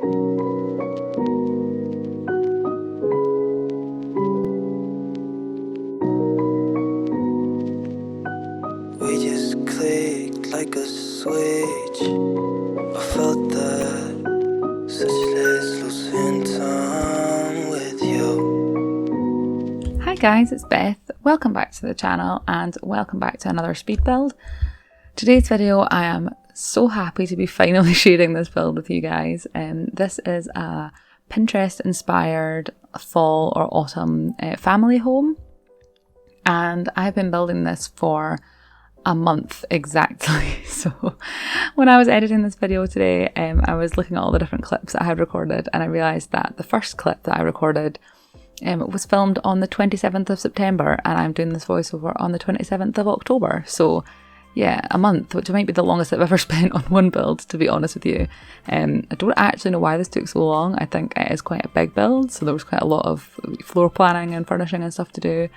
We just clicked like a switch. I felt that such let's lose in time with you. Hi guys, it's Beth. Welcome back to the channel and welcome back to another speed build. Today's video, I am so happy to be finally sharing this build with you guys. This is a Pinterest inspired fall or autumn family home, and I've been building this for a month exactly. So when I was editing this video today, I was looking at all the different clips that I had recorded, and I realised that the first clip that I recorded was filmed on the 27th of September, and I'm doing this voiceover on the 27th of October. So yeah, a month, which might be the longest I've ever spent on one build, to be honest with you. I don't actually know why this took so long. I think it is quite a big build, so there was quite a lot of floor planning and furnishing and stuff to do,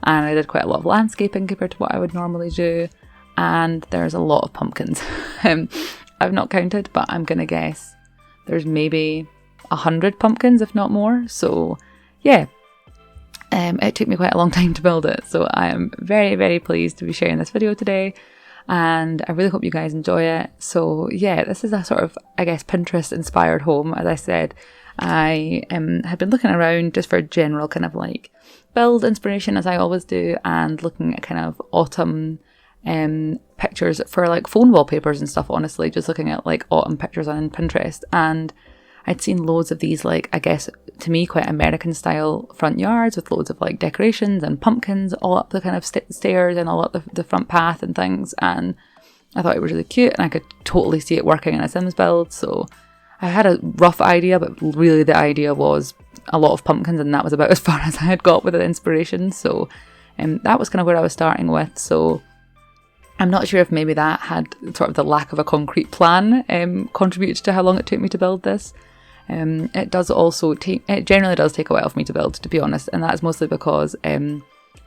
and I did quite a lot of landscaping compared to what I would normally do, and there's a lot of pumpkins. I've not counted, but I'm gonna guess there's maybe 100 pumpkins, if not more. So yeah, it took me quite a long time to build it, so I am very, very pleased to be sharing this video today, and I really hope you guys enjoy it. So yeah, this is a sort of, I guess, Pinterest inspired home. As I said, I had been looking around just for general kind of like build inspiration, as I always do, and looking at kind of autumn pictures for like phone wallpapers and stuff. Honestly, just looking at like autumn pictures on Pinterest, and I'd seen loads of these, like, I guess to me quite American style front yards with loads of like decorations and pumpkins all up the kind of stairs and all up the front path and things, and I thought it was really cute, and I could totally see it working in a Sims build. So I had a rough idea, but really the idea was a lot of pumpkins, and that was about as far as I had got with the inspiration. So that was kind of where I was starting with. So I'm not sure if maybe that had sort of the lack of a concrete plan contributed to how long it took me to build this. It does also take, it generally does take a while for me to build, to be honest, and that's mostly because as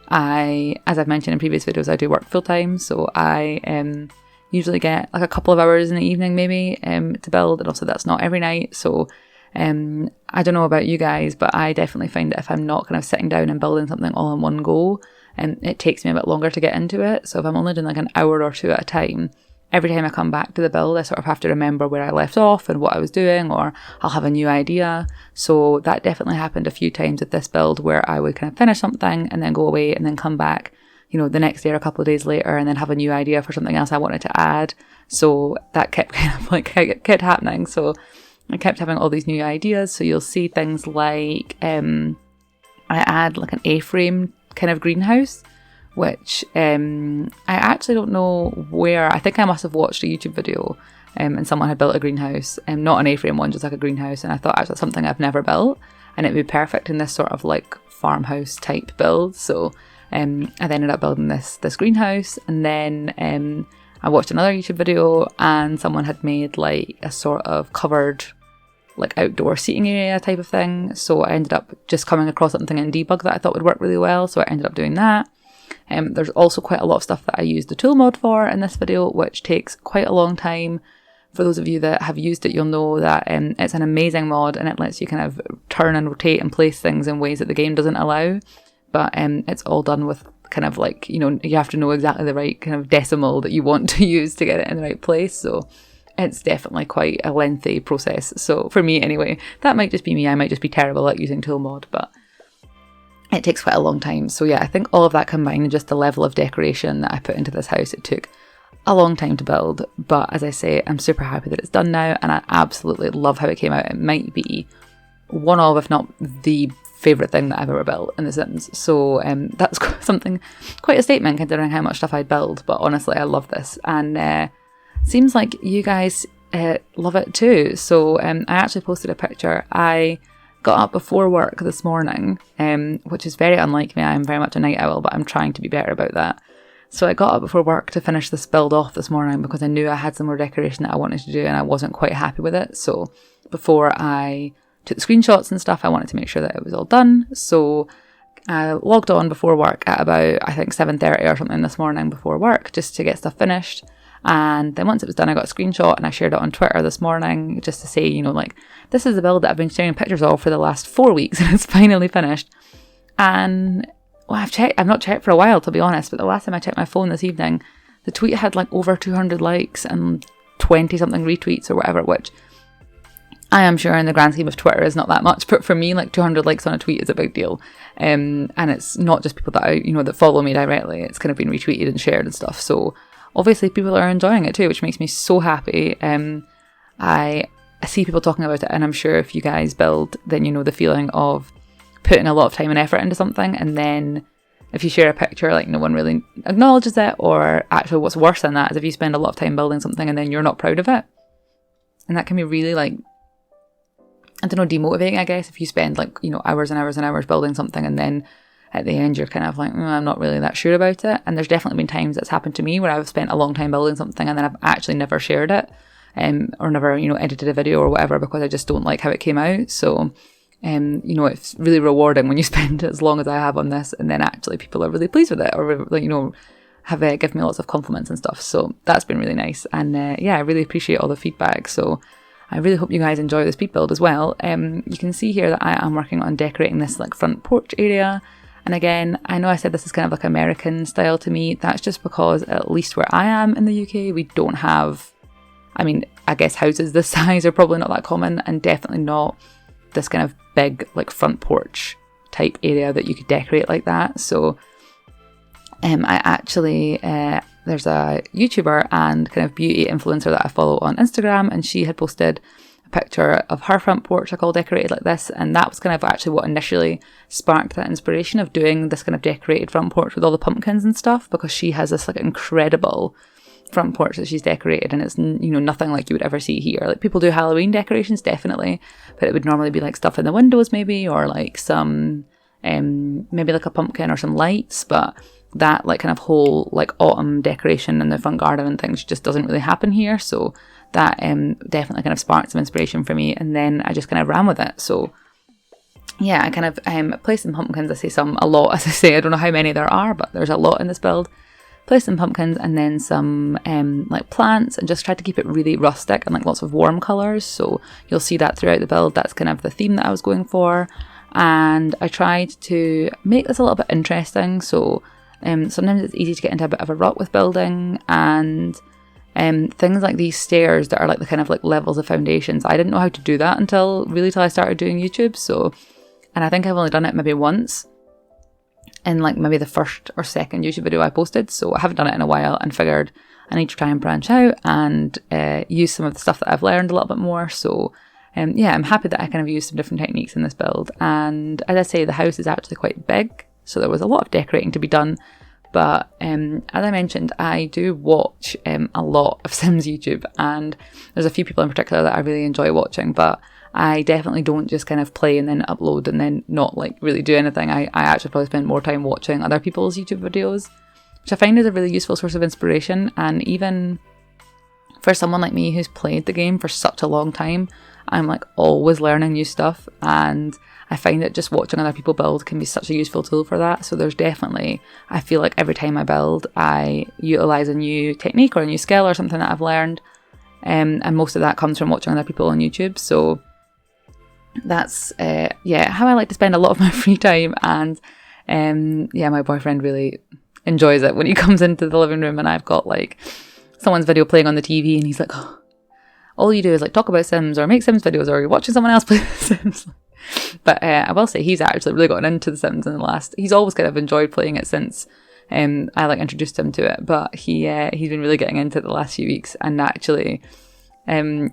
I've mentioned in previous videos, I do work full time, so I usually get like a couple of hours in the evening maybe to build, and also that's not every night. So I don't know about you guys, but I definitely find that if I'm not kind of sitting down and building something all in one go, it takes me a bit longer to get into it. So if I'm only doing like an hour or two at a time, every time I come back to the build, I sort of have to remember where I left off and what I was doing, or I'll have a new idea. So that definitely happened a few times with this build, where I would kind of finish something and then go away and then come back, you know, the next day or a couple of days later, and then have a new idea for something else I wanted to add. So that kept kind of like kept happening. So I kept having all these new ideas. So you'll see things like I add like an A-frame kind of greenhouse, which I actually don't know where. I think I must have watched a YouTube video and someone had built a greenhouse, not an A-frame one, just like a greenhouse, and I thought actually that's something I've never built, and it'd be perfect in this sort of like farmhouse type build. So I then ended up building this greenhouse, and then I watched another YouTube video and someone had made like a sort of covered like outdoor seating area type of thing. So I ended up just coming across something in debug that I thought would work really well, so I ended up doing that. There's also quite a lot of stuff that I used the tool mod for in this video, which takes quite a long time. For those of you that have used it, you'll know that it's an amazing mod, and it lets you kind of turn and rotate and place things in ways that the game doesn't allow. But it's all done with kind of like, you know, you have to know exactly the right kind of decimal that you want to use to get it in the right place. So it's definitely quite a lengthy process. So for me anyway, that might just be me. I might just be terrible at using tool mod, but it takes quite a long time. So yeah, I think all of that combined and just the level of decoration that I put into this house, it took a long time to build. But as I say, I'm super happy that it's done now, and I absolutely love how it came out. It might be one of, if not the favourite thing that I've ever built in The Sims. So that's something, quite a statement considering how much stuff I'd build. But honestly, I love this, and seems like you guys love it too. So I actually posted a picture. I got up before work this morning, which is very unlike me. I'm very much a night owl, but I'm trying to be better about that. So I got up before work to finish this build off this morning because I knew I had some more decoration that I wanted to do and I wasn't quite happy with it. So before I took the screenshots and stuff, I wanted to make sure that it was all done. So I logged on before work at about, I think, 7:30 or something this morning before work, just to get stuff finished. And then once it was done, I got a screenshot and I shared it on Twitter this morning just to say, you know, like, this is the build that I've been sharing pictures of for the last 4 weeks and it's finally finished. And well, I've not checked for a while, to be honest, but the last time I checked my phone this evening, the tweet had like over 200 likes and 20 something retweets or whatever, which I am sure in the grand scheme of Twitter is not that much, but for me, like 200 likes on a tweet is a big deal. And it's not just people that that follow me directly, it's kind of been retweeted and shared and stuff. So obviously people are enjoying it too, which makes me so happy. I see people talking about it, and I'm sure if you guys build, then you know the feeling of putting a lot of time and effort into something, and then if you share a picture, like no one really acknowledges it, or actually what's worse than that is if you spend a lot of time building something and then you're not proud of it. And that can be really like, I don't know, demotivating, I guess, if you spend like, hours and hours and hours building something and then at the end you're kind of like, I'm not really that sure about it. And there's definitely been times that's happened to me where I've spent a long time building something and then I've actually never shared it, or never, edited a video or whatever because I just don't like how it came out. So, it's really rewarding when you spend as long as I have on this and then actually people are really pleased with it, or, have given me lots of compliments and stuff. So that's been really nice. And I really appreciate all the feedback. So I really hope you guys enjoy this speed build as well. You can see here that I am working on decorating this like front porch area. And again, I know I said this is kind of like American style to me. That's just because at least where I am in the UK, we don't have, I guess houses this size are probably not that common, and definitely not this kind of big like front porch type area that you could decorate like that. So I actually, there's a YouTuber and kind of beauty influencer that I follow on Instagram, and she had posted a picture of her front porch like all decorated like this, and that was kind of actually what initially sparked that inspiration of doing this kind of decorated front porch with all the pumpkins and stuff, because she has this like incredible front porch that she's decorated, and it's nothing like you would ever see here. Like people do Halloween decorations definitely, but it would normally be like stuff in the windows maybe, or like some maybe like a pumpkin or some lights, but that like kind of whole like autumn decoration in the front garden and things just doesn't really happen here. So that definitely kind of sparked some inspiration for me, and then I just kind of ran with it. So yeah, I kind of placed some pumpkins. I say a lot, as I say, I don't know how many there are, but there's a lot in this build. Placed some pumpkins and then some like plants, and just tried to keep it really rustic and like lots of warm colours. So you'll see that throughout the build. That's kind of the theme that I was going for. And I tried to make this a little bit interesting. So sometimes it's easy to get into a bit of a rut with building, and things like these stairs that are like the kind of like levels of foundations. I didn't know how to do that until I started doing YouTube. So, and I think I've only done it maybe once in like maybe the first or second YouTube video I posted. So I haven't done it in a while, and figured I need to try and branch out and use some of the stuff that I've learned a little bit more. So I'm happy that I kind of used some different techniques in this build. And as I say, the house is actually quite big, so there was a lot of decorating to be done. But as I mentioned, I do watch a lot of Sims YouTube, and there's a few people in particular that I really enjoy watching, but I definitely don't just kind of play and then upload and then not like really do anything. I actually probably spend more time watching other people's YouTube videos, which I find is a really useful source of inspiration. And even for someone like me who's played the game for such a long time, I'm like always learning new stuff, and I find that just watching other people build can be such a useful tool for that. So there's definitely, I feel like every time I build, I utilise a new technique or a new skill or something that I've learned, and most of that comes from watching other people on YouTube. So that's how I like to spend a lot of my free time. And my boyfriend really enjoys it when he comes into the living room and I've got like someone's video playing on the TV, and he's like, oh, all you do is like talk about Sims or make Sims videos, or you're watching someone else play The Sims. But I will say he's actually really gotten into The Sims in he's always kind of enjoyed playing it since I like introduced him to it, but he's been really getting into it the last few weeks. And actually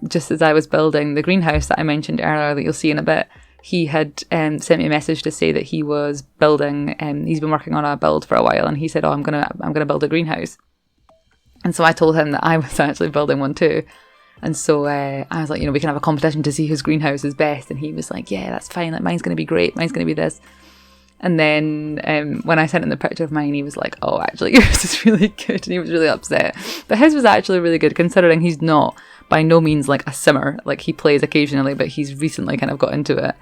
just as I was building the greenhouse that I mentioned earlier that you'll see in a bit, he had sent me a message to say that he was building, he's been working on a build for a while, and he said, oh, I'm gonna build a greenhouse. And so I told him that I was actually building one too. And so I was like, we can have a competition to see whose greenhouse is best. And he was like, yeah, that's fine. Like, mine's going to be great. Mine's going to be this. And then when I sent him the picture of mine, he was like, oh, actually, yours is really good. And he was really upset. But his was actually really good, considering he's not by no means like a simmer. Like, he plays occasionally, but he's recently kind of got into it.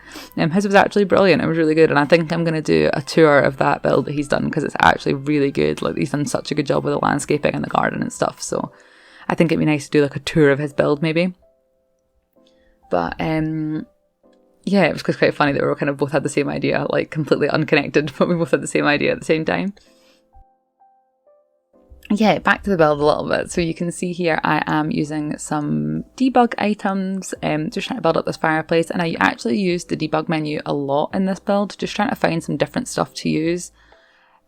His was actually brilliant. It was really good. And I think I'm going to do a tour of that build that he's done, because it's actually really good. Like, he's done such a good job with the landscaping and the garden and stuff. So I think it'd be nice to do like a tour of his build maybe. But yeah, it was quite funny that we were kind of both had the same idea, like completely unconnected, but we both had the same idea at the same time. Yeah, back to the build a little bit. So you can see here I am using some debug items, just trying to build up this fireplace, and I actually used the debug menu a lot in this build, just trying to find some different stuff to use.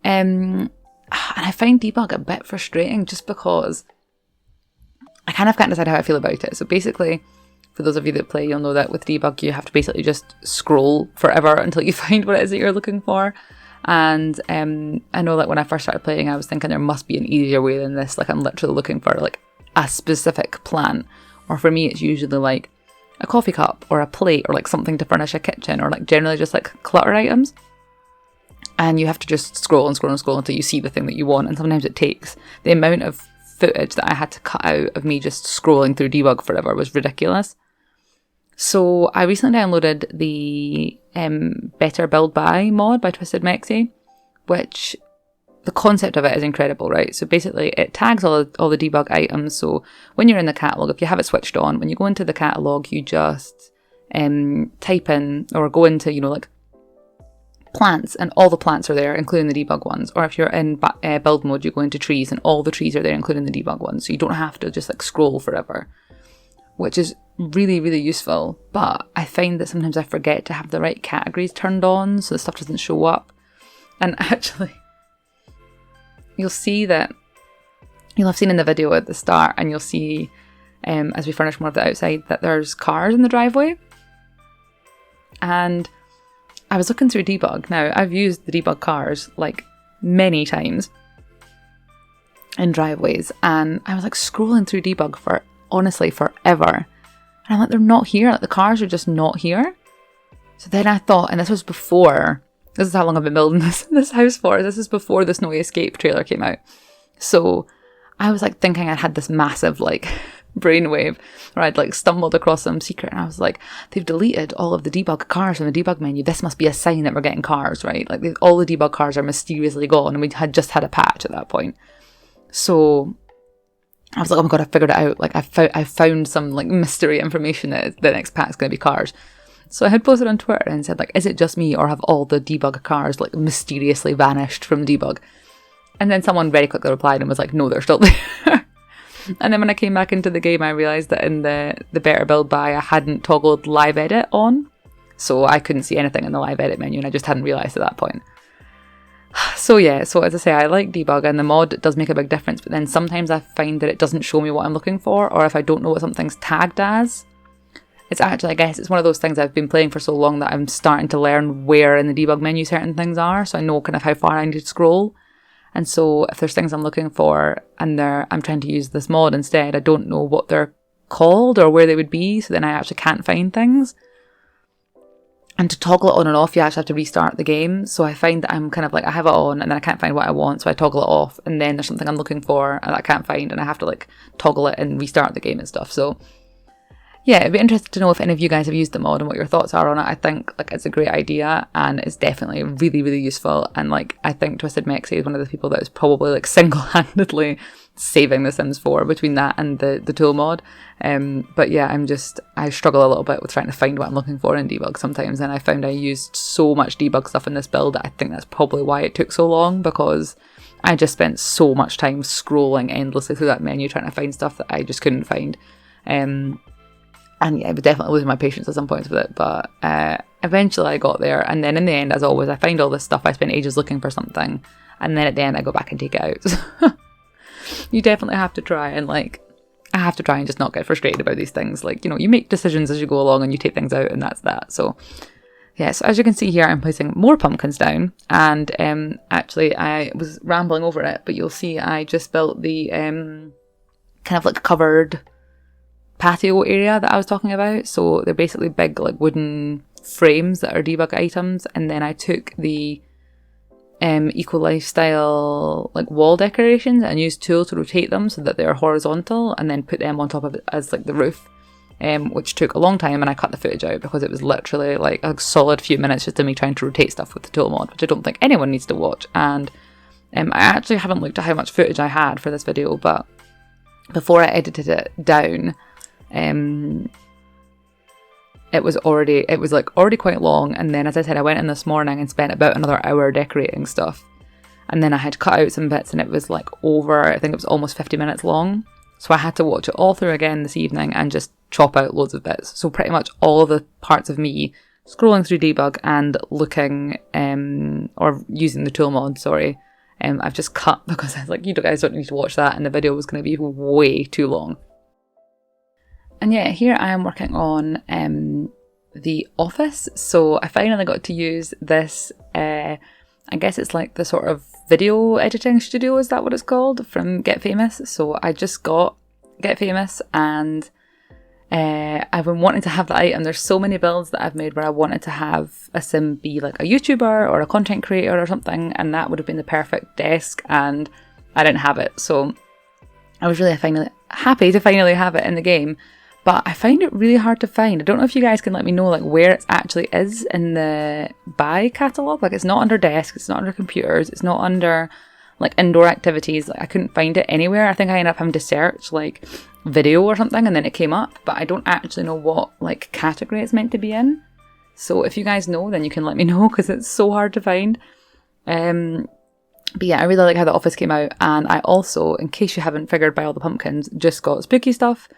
And I find debug a bit frustrating just because I kind of can't decide how I feel about it. So basically, for those of you that play, you'll know that with debug you have to basically just scroll forever until you find what it is that you're looking for. And I know that when I first started playing I was thinking there must be an easier way than this, like I'm literally looking for like a specific plant, or for me it's usually like a coffee cup or a plate or like something to furnish a kitchen, or like generally just like clutter items, and you have to just scroll and scroll and scroll until you see the thing that you want. And sometimes it takes, the amount of footage that I had to cut out of me just scrolling through debug forever was ridiculous. So I recently downloaded the Better Build By mod by Twisted Mexi, which the concept of it is incredible, right? So basically it tags all the debug items. So when you're in the catalogue, if you have it switched on, when you go into the catalogue, you just type in or go into, you know, like plants, and all the plants are there, including the debug ones. Or if you're in build mode, you go into trees and all the trees are there, including the debug ones. So you don't have to just like scroll forever, which is really, really useful. But I find that sometimes I forget to have the right categories turned on, so the stuff doesn't show up. And actually, you'll see that, you'll have seen in the video at the start, and you'll see as we furnish more of the outside, that there's cars in the driveway. And I was looking through debug. Now, I've used the debug cars like many times in driveways, and I was like scrolling through debug for honestly forever. And I'm like, they're not here. Like the cars are just not here. So then I thought, and this was before, this is how long I've been building this house for. This is before the Snowy Escape trailer came out. So I was like thinking I'd had this massive like brainwave where I'd like stumbled across some secret, and I was like, they've deleted all of the debug cars from the debug menu. This must be a sign that we're getting cars, right? Like all the debug cars are mysteriously gone, and we had just had a patch at that point. So I was like, oh my god, I figured it out. Like I found some like mystery information that the next pack's going to be cars. So I had posted on Twitter and said like, is it just me or have all the debug cars like mysteriously vanished from debug? And then someone very quickly replied and was like, no, they're still there. And then when I came back into the game, I realised that in the Better Build By, I hadn't toggled live edit on. So I couldn't see anything in the live edit menu, and I just hadn't realised at that point. So yeah, so as I say, I like debug, and the mod does make a big difference, but then sometimes I find that it doesn't show me what I'm looking for, or if I don't know what something's tagged as. It's actually, I guess, it's one of those things I've been playing for so long that I'm starting to learn where in the debug menu certain things are, so I know kind of how far I need to scroll. And so if there's things I'm looking for and I'm trying to use this mod instead, I don't know what they're called or where they would be, so then I actually can't find things. And to toggle it on and off, you actually have to restart the game. So I find that I'm kind of like, I have it on and then I can't find what I want, so I toggle it off, and then there's something I'm looking for and I can't find, and I have to like toggle it and restart the game and stuff. So yeah, it'd be interesting to know if any of you guys have used the mod and what your thoughts are on it. I think like it's a great idea, and it's definitely really, really useful. And like I think Twisted Mexi is one of the people that is probably like single-handedly saving The Sims 4 between that and the tool mod. But yeah, I struggle a little bit with trying to find what I'm looking for in debug sometimes, and I found I used so much debug stuff in this build that I think that's probably why it took so long, because I just spent so much time scrolling endlessly through that menu trying to find stuff that I just couldn't find. And yeah, I was definitely losing my patience at some points with it, but eventually I got there. And then in the end, as always, I find all this stuff. I spent ages looking for something, and then at the end I go back and take it out. You definitely have to try and I have to try and just not get frustrated about these things. Like, you know, you make decisions as you go along and you take things out, and that's that. So yeah, so as you can see here, I'm placing more pumpkins down, and actually I was rambling over it, but you'll see I just built the kind of like covered patio area that I was talking about. So they're basically big like wooden frames that are debug items, and then I took the eco lifestyle like wall decorations and used tool to rotate them so that they're horizontal, and then put them on top of it as like the roof, which took a long time, and I cut the footage out because it was literally like a solid few minutes just of me trying to rotate stuff with the tool mod, which I don't think anyone needs to watch. And I actually haven't looked at how much footage I had for this video, but before I edited it down, it was already quite long. And then, as I said, I went in this morning and spent about another hour decorating stuff. And then I had cut out some bits and it was like over, I think it was almost 50 minutes long. So I had to watch it all through again this evening and just chop out loads of bits. So pretty much all of the parts of me scrolling through debug and looking, or using the tool mod, I've just cut because I was like, you guys don't need to watch that, and the video was going to be way too long. And yeah, here I am working on the office. So I finally got to use this, I guess it's like the sort of video editing studio, is that what it's called, from Get Famous. So I just got Get Famous, and I've been wanting to have that item. There's so many builds that I've made where I wanted to have a sim be like a YouTuber or a content creator or something, and that would have been the perfect desk, and I didn't have it. So I was really happy to finally have it in the game, but I find it really hard to find. I don't know if you guys can let me know like where it actually is in the buy catalogue. Like, it's not under desk, it's not under computers, it's not under like indoor activities. Like, I couldn't find it anywhere. I think I ended up having to search like video or something and then it came up, but I don't actually know what like category it's meant to be in. So if you guys know, then you can let me know, because it's so hard to find. But yeah, I really like how the office came out, and I also, in case you haven't figured by all the pumpkins, just got spooky stuff.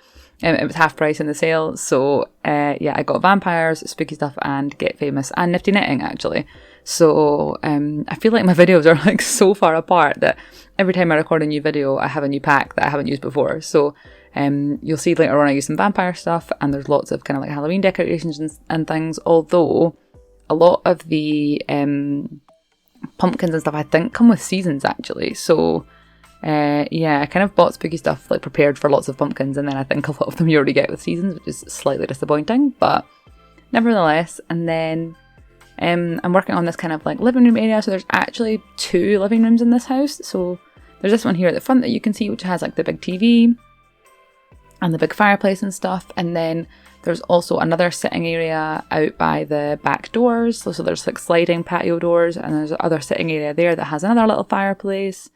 It was half price in the sale, so yeah, I got vampires, spooky stuff, and Get Famous, and nifty knitting actually. So I feel like my videos are like so far apart that every time I record a new video, I have a new pack that I haven't used before. So you'll see later on I use some vampire stuff, and there's lots of kind of like Halloween decorations and things, although a lot of the pumpkins and stuff I think come with seasons actually. So yeah, I kind of bought spooky stuff like prepared for lots of pumpkins, and then I think a lot of them you already get with seasons, which is slightly disappointing, but nevertheless. And then I'm working on this kind of like living room area. So there's actually 2 living rooms in this house. So there's this one here at the front that you can see, which has like the big TV and the big fireplace and stuff, and then there's also another sitting area out by the back doors. So there's like sliding patio doors, and there's another sitting area there that has another little fireplace,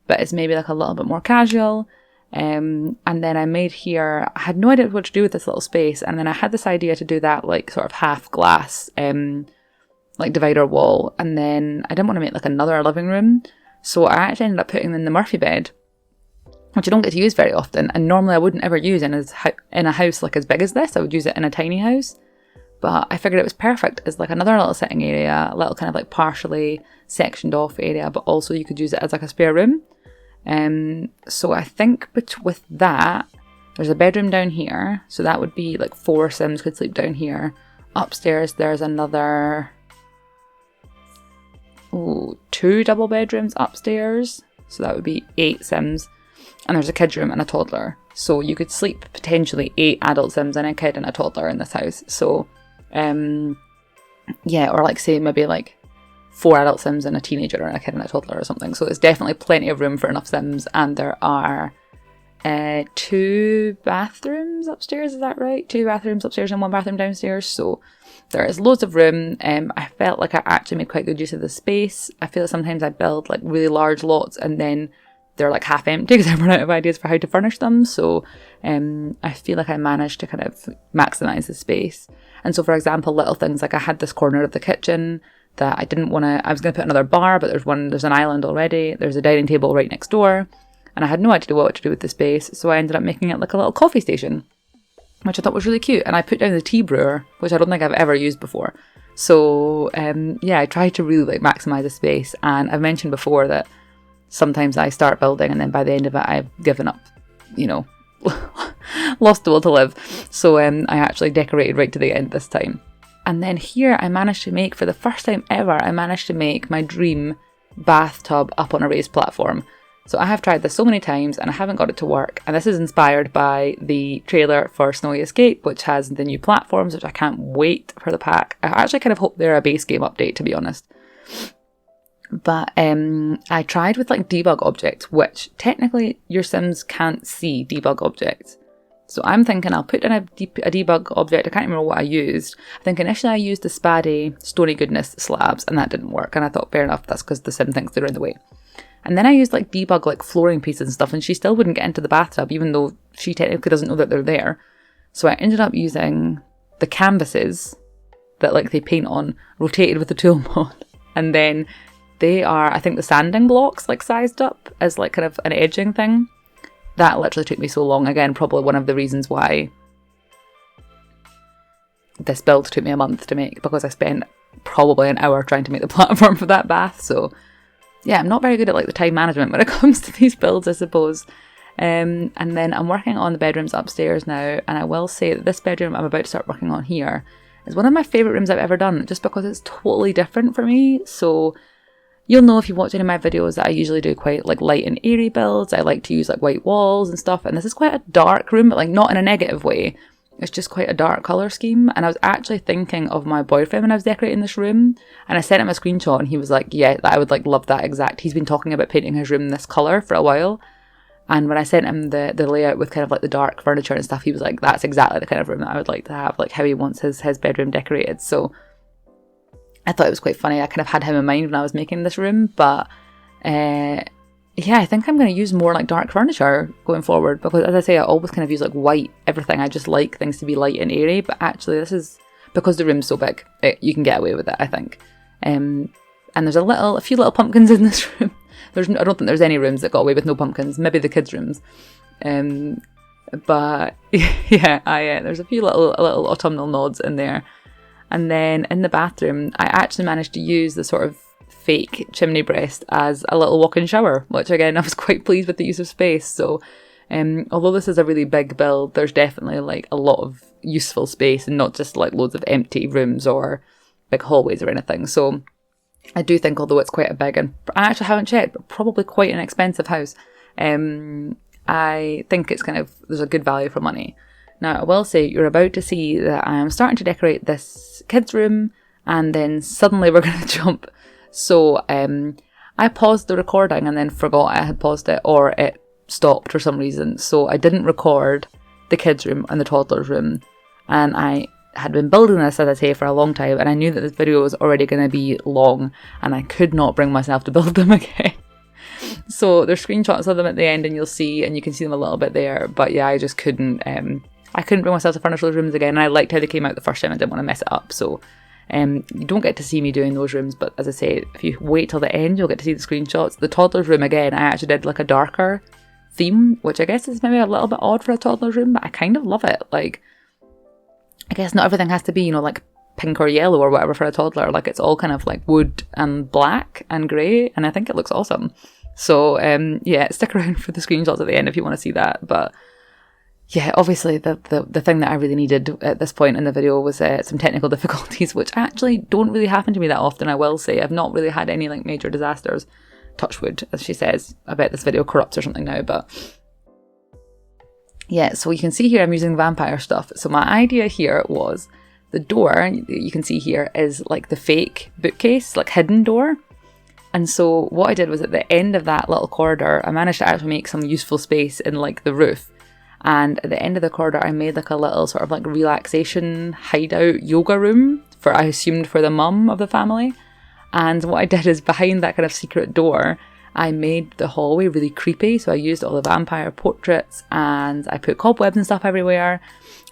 but it's maybe like a little bit more casual. And then I made here, I had no idea what to do with this little space, and then I had this idea to do that like sort of half glass like divider wall, and then I didn't want to make like another living room, so I actually ended up putting in the Murphy bed, which I don't get to use very often, and normally I wouldn't ever use in a house like as big as this. I would use it in a tiny house, but I figured it was perfect as like another little sitting area, a little kind of like partially sectioned off area, but also you could use it as like a spare room. So I think with that, there's a bedroom down here, so that would be like 4 Sims could sleep down here. Upstairs there's another 2 double bedrooms upstairs, so that would be 8 Sims. And there's a kid's room and a toddler. So you could sleep potentially 8 adult Sims and a kid and a toddler in this house. So, yeah, or like say maybe like 4 adult Sims and a teenager and a kid and a toddler or something. So there's definitely plenty of room for enough Sims. And there are 2 bathrooms upstairs, is that right? 2 bathrooms upstairs and 1 bathroom downstairs. So there is loads of room. I felt like I actually made quite good use of the space. I feel like sometimes I build like really large lots and then they're like half empty because I run out of ideas for how to furnish them. So I feel like I managed to kind of maximise the space. And so, for example, little things like I had this corner of the kitchen that I didn't want to, I was going to put another bar, but there's an island already. There's a dining table right next door. And I had no idea what to do with the space. So I ended up making it like a little coffee station, which I thought was really cute. And I put down the tea brewer, which I don't think I've ever used before. So yeah, I tried to really like maximise the space. And I've mentioned before that sometimes I start building and then by the end of it, I've given up, you know, lost the will to live. So I actually decorated right to the end this time. And then here I managed to make, for the first time ever, I managed to make my dream bathtub up on a raised platform. So I have tried this so many times and I haven't got it to work. And this is inspired by the trailer for Snowy Escape, which has the new platforms, which I can't wait for the pack. I actually kind of hope they're a base game update, to be honest. But I tried with like debug objects, which technically your Sims can't see debug objects. So I'm thinking I'll put in a debug object. I can't remember what I used. I think initially I used the Spade Stony Goodness slabs and that didn't work. And I thought, fair enough, that's because the Sim thinks they're in the way. And then I used like debug like flooring pieces and stuff, and she still wouldn't get into the bathtub, even though she technically doesn't know that they're there. So I ended up using the canvases that like they paint on, rotated with the tool mod. And then they are, I think, the sanding blocks like sized up as like kind of an edging thing. That literally took me so long. Again, probably one of the reasons why this build took me a month to make, because I spent probably an hour trying to make the platform for that bath. So yeah, I'm not very good at like the time management when it comes to these builds, I suppose. And then I'm working on the bedrooms upstairs now, and I will say that this bedroom I'm about to start working on here is one of my favourite rooms I've ever done, just because it's totally different for me. So you'll know if you watch any of my videos that I usually do quite like light and airy builds. I like to use like white walls and stuff, and this is quite a dark room, but like not in a negative way. It's just quite a dark colour scheme. And I was actually thinking of my boyfriend when I was decorating this room, and I sent him a screenshot and he was like, yeah, I would like love that exact. He's been talking about painting his room this colour for a while. And when I sent him the layout with kind of like the dark furniture and stuff, he was like, that's exactly the kind of room that I would like to have, like how he wants his bedroom decorated. So I thought it was quite funny. I kind of had him in mind when I was making this room, but yeah, I think I'm going to use more like dark furniture going forward, because as I say, I always kind of use like white everything. I just like things to be light and airy, but actually this is, because the room's so big, you can get away with it, I think. And there's a few little pumpkins in this room. I don't think there's any rooms that got away with no pumpkins, maybe the kids' rooms. But yeah, there's a few little autumnal nods in there. And then in the bathroom, I actually managed to use the sort of fake chimney breast as a little walk-in shower, which again, I was quite pleased with the use of space. So although this is a really big build, there's definitely like a lot of useful space and not just like loads of empty rooms or big hallways or anything. So I do think, although it's quite a big, and I actually haven't checked, but probably quite an expensive house, I think it's kind of, there's a good value for money. Now, I will say, you're about to see that I am starting to decorate this kids' room, and then suddenly we're going to jump. So I paused the recording and then forgot I had paused it, or it stopped for some reason. So I didn't record the kids' room and the toddler's room. And I had been building this, as I say, for a long time, and I knew that this video was already going to be long, and I could not bring myself to build them again. So there's screenshots of them at the end, and you'll see, and you can see them a little bit there. But yeah, I just couldn't. I couldn't bring myself to furnish those rooms again, and I liked how they came out the first time. I didn't want to mess it up. So you don't get to see me doing those rooms, but as I say, if you wait till the end, you'll get to see the screenshots. The toddler's room, again, I actually did like a darker theme, which I guess is maybe a little bit odd for a toddler's room, but I kind of love it. Like, I guess not everything has to be, you know, like pink or yellow or whatever for a toddler. Like, it's all kind of like wood and black and grey, and I think it looks awesome. So yeah, stick around for the screenshots at the end if you want to see that. But yeah, obviously the thing that I really needed at this point in the video was some technical difficulties, which actually don't really happen to me that often, I will say. I've not really had any like major disasters. Touch wood, as she says. I bet this video corrupts or something now, but yeah, so you can see here I'm using vampire stuff. So my idea here was the door you can see here is like the fake bookcase, like hidden door. And so what I did was at the end of that little corridor, I managed to actually make some useful space in like the roof. And at the end of the corridor, I made like a little sort of like relaxation hideout yoga room for, I assumed, for the mum of the family. And what I did is behind that kind of secret door, I made the hallway really creepy. So I used all the vampire portraits and I put cobwebs and stuff everywhere.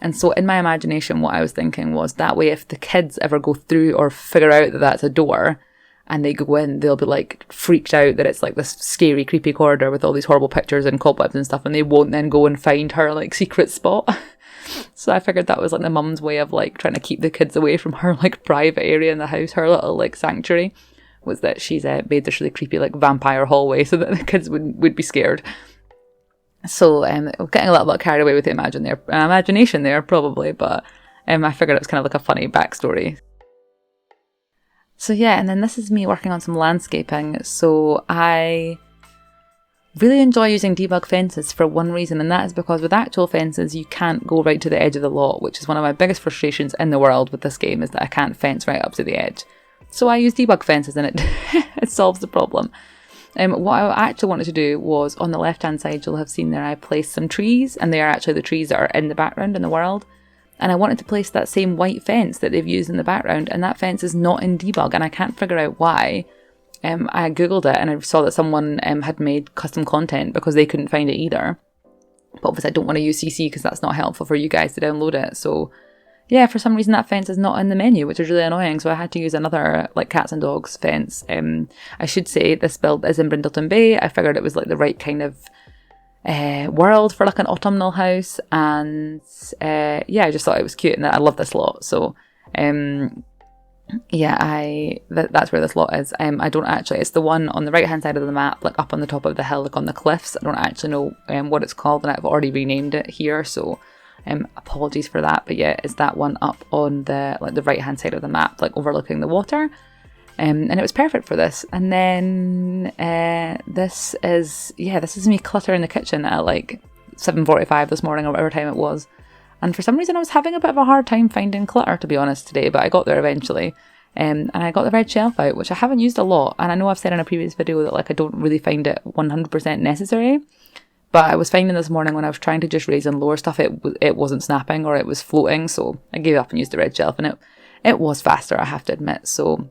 And so in my imagination, what I was thinking was that way, if the kids ever go through or figure out that that's a door and they go in, they'll be like freaked out that it's like this scary, creepy corridor with all these horrible pictures and cobwebs and stuff, and they won't then go and find her like secret spot. So I figured that was like the mum's way of like trying to keep the kids away from her like private area in the house, her little like sanctuary, was that she's made this really creepy like vampire hallway so that the kids would be scared. So I'm getting a little bit carried away with the imagination there probably, but I figured it was kind of like a funny backstory. So yeah, and then this is me working on some landscaping. So I really enjoy using debug fences for one reason, and that is because with actual fences you can't go right to the edge of the lot, which is one of my biggest frustrations in the world with this game, is that I can't fence right up to the edge. So I use debug fences and it solves the problem. What I actually wanted to do was, on the left hand side you'll have seen there I placed some trees, and they are actually the trees that are in the background in the world. And I wanted to place that same white fence that they've used in the background, and that fence is not in debug, and I can't figure out why. I googled it and I saw that someone had made custom content because they couldn't find it either. But obviously I don't want to use CC because that's not helpful for you guys to download it. So yeah, for some reason that fence is not in the menu, which is really annoying. So I had to use another like cats and dogs fence. I should say this build is in Brindleton Bay. I figured it was like the right kind of world for like an autumnal house, and yeah, I just thought it was cute and I love this lot. So yeah, that's where this lot is. I don't actually, it's the one on the right hand side of the map, like up on the top of the hill, like on the cliffs. I don't actually know what it's called, and I've already renamed it here, so apologies for that. But yeah, it's that one up on the like the right hand side of the map, like overlooking the water. And it was perfect for this. And then this is me cluttering the kitchen at like 7:45 this morning or whatever time it was. And for some reason I was having a bit of a hard time finding clutter, to be honest, today, but I got there eventually. And I got the red shelf out, which I haven't used a lot. And I know I've said in a previous video that like I don't really find it 100% necessary. But I was finding this morning when I was trying to just raise and lower stuff, it wasn't snapping or it was floating. So I gave up and used the red shelf, and it was faster, I have to admit. So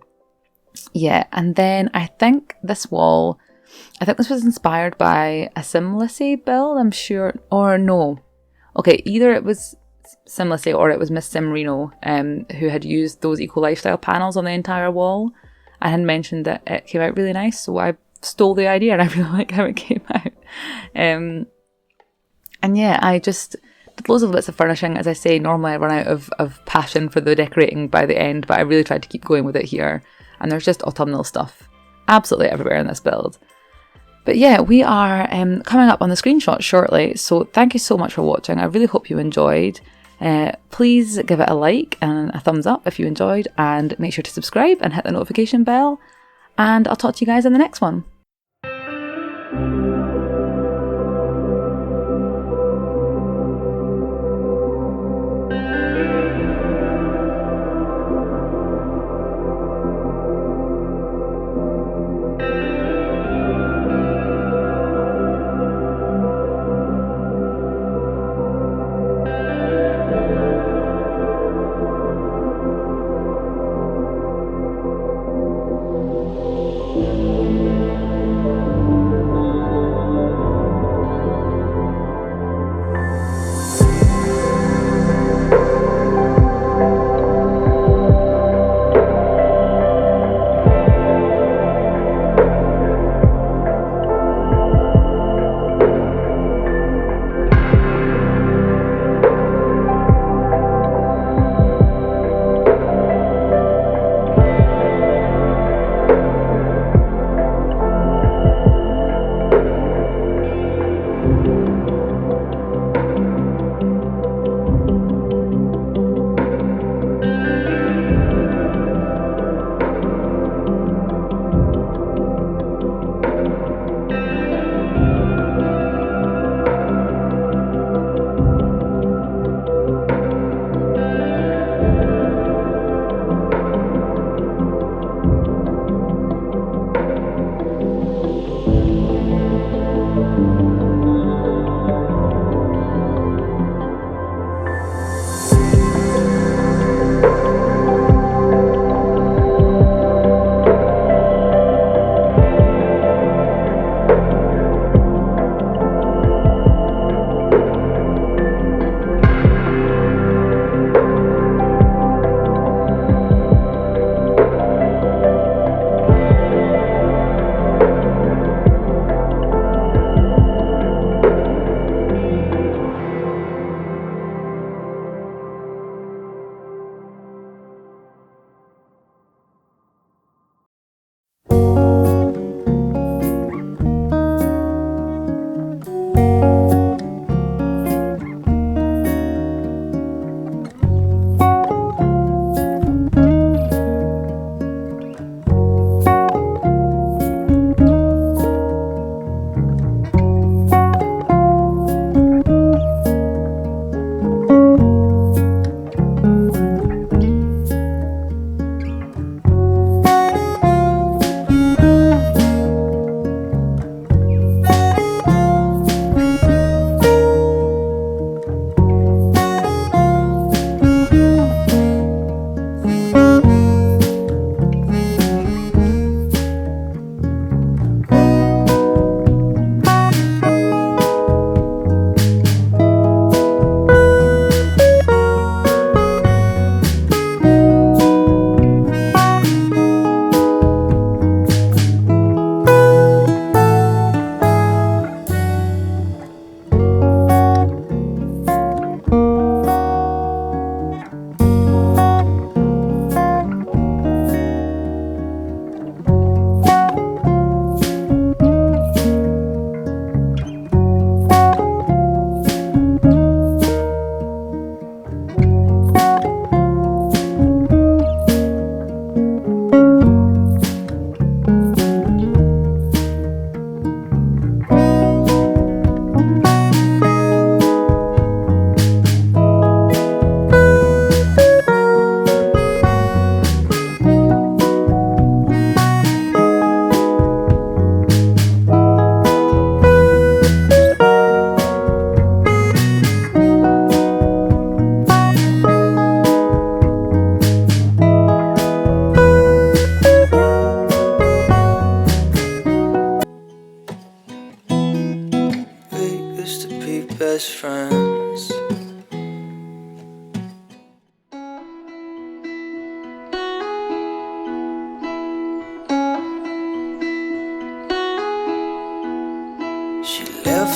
yeah, and then I think this was inspired by a SimLissy build, I'm sure, or no. Okay, either it was SimLissy or it was Miss Simrino, who had used those eco lifestyle panels on the entire wall and had mentioned that it came out really nice, so I stole the idea and I really like how it came out. And yeah, I just did loads of bits of furnishing. As I say, normally I run out of passion for the decorating by the end, but I really tried to keep going with it here. And there's just autumnal stuff absolutely everywhere in this build. But yeah, we are coming up on the screenshot shortly, so thank you so much for watching. I really hope you enjoyed. Please give it a like and a thumbs up if you enjoyed, and make sure to subscribe and hit the notification bell. And I'll talk to you guys in the next one.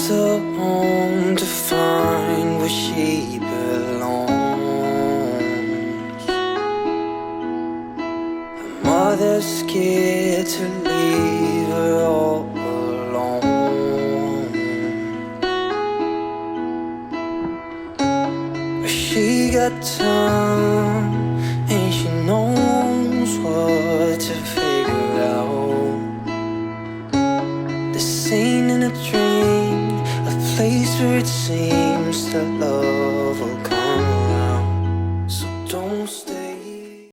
leaves her home to find where she belongs. Her mother's scared to leave her all alone. But she got time